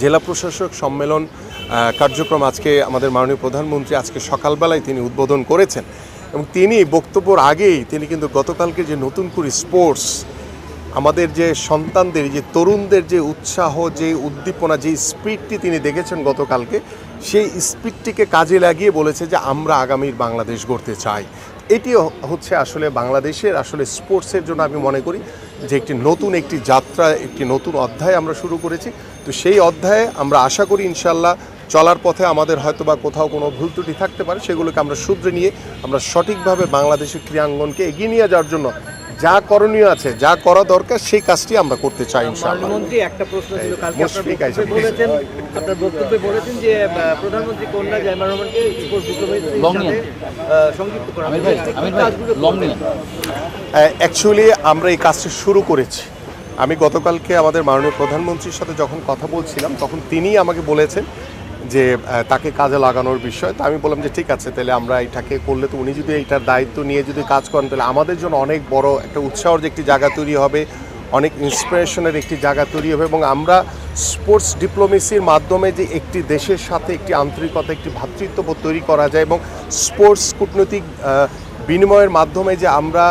জেলা প্রশাসক সম্মেলন কার্যক্রম আজকে আমাদের মাননীয় প্রধানমন্ত্রী আজকে সকালবেলায় তিনি উদ্বোধন করেছেন এবং তিনি বক্তব্যের আগেই তিনি কিন্তু গতকালকে যে নতুন করে স্পোর্টস আমাদের যে সন্তানদের যে তরুণদের যে উৎসাহ যে উদ্দীপনা যে স্পিডটি তিনি দেখেছেন গতকালকে সেই স্পিডটিকে কাজে লাগিয়ে বলেছে যে আমরা আগামীর বাংলাদেশ গড়তে চাই। এটি হচ্ছে আসলে বাংলাদেশের আসলে স্পোর্টসের জন্য আমি মনে করি যে একটি যাত্রা একটি নতুন অধ্যায় আমরা শুরু করেছি। তো সেই অধ্যায়ে আমরা আশা করি ইনশাল্লাহ চলার পথে আমাদের হয়তো বা কোথাও কোনো ভুল ত্রুটি থাকতে পারে, সেগুলোকে আমরা শুধরে নিয়ে আমরা সঠিকভাবে বাংলাদেশের ক্রীড়াঙ্গনকে এগিয়ে নিয়ে যাওয়ার জন্য যা করণীয় আছে যা করা দরকার সেই কাজটি আমরা করতে চাই ইনশাআল্লাহ। মন্ত্রী একটা প্রশ্ন ছিল, কালকে আপনার বক্তব্যে বলেছেন যে প্রধানমন্ত্রী কন্যা জাইমা রহমানকে স্পোর্টস ডিপ্লোমেসির সাথে সংযুক্ত করা হবে। অ্যাকচুয়ালি আমরা এই কাজটি শুরু করেছি। আমি গতকালকে আমাদের মাননীয় প্রধানমন্ত্রীর সাথে যখন কথা বলছিলাম তখন তিনিই আমাকে বলেছেন যে তাকে কাজে লাগানোর বিষয়। তো আমি বললাম যে ঠিক আছে, তাহলে আমরা এটাকে করলে তো উনি যদি এইটার দায়িত্ব নিয়ে যদি কাজ করেন তাহলে আমাদের জন্য অনেক বড় একটা উৎসাহের যে একটি জায়গা তৈরি হবে, অনেক ইন্সপিরেশনের একটি জায়গা তৈরি হবে এবং আমরা স্পোর্টস ডিপ্লোমেসির মাধ্যমে যে একটি দেশের সাথে একটি আন্তরিকতা একটি ভ্রাতৃত্ববোধ তৈরি করা যায় এবং স্পোর্টস কূটনৈতিক বিনিময়ের মাধ্যমে যে আমরা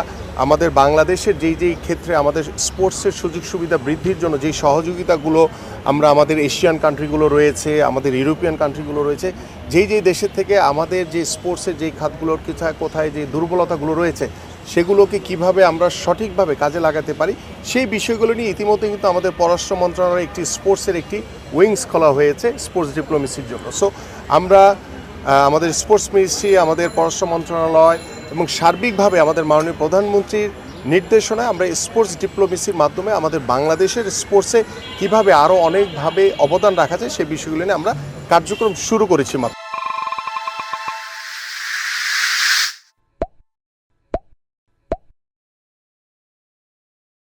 আমাদের বাংলাদেশের যেই ক্ষেত্রে আমাদের স্পোর্টসের সুযোগ সুবিধা বৃদ্ধির জন্য যেই সহযোগিতাগুলো আমরা আমাদের এশিয়ান কান্ট্রিগুলো রয়েছে, আমাদের ইউরোপিয়ান কান্ট্রিগুলো রয়েছে, যেই দেশের থেকে আমাদের যে স্পোর্টসের যেই খাতগুলোর কোথায় যে দুর্বলতাগুলো রয়েছে সেগুলোকে কিভাবে আমরা সঠিকভাবে কাজে লাগাতে পারি সেই বিষয়গুলো নিয়ে ইতিমধ্যে কিন্তু আমাদের পররাষ্ট্র মন্ত্রণালয়ের একটি স্পোর্টসের একটি উইংস খোলা হয়েছে স্পোর্টস ডিপ্লোমেসির জন্য। সো আমরা আমাদের স্পোর্টস মিনিস্ট্রি, আমাদের পররাষ্ট্র মন্ত্রণালয় এবং সার্বিকভাবে আমাদের মাননীয় প্রধানমন্ত্রীর নির্দেশনায় আমরা স্পোর্টস ডিপ্লোমেসির মাধ্যমে আমাদের বাংলাদেশের স্পোর্টসে কিভাবে আরও অনেকভাবে অবদান রাখা যায় সেই বিষয়গুলো নিয়ে আমরা কার্যক্রম শুরু করেছি মাত্র।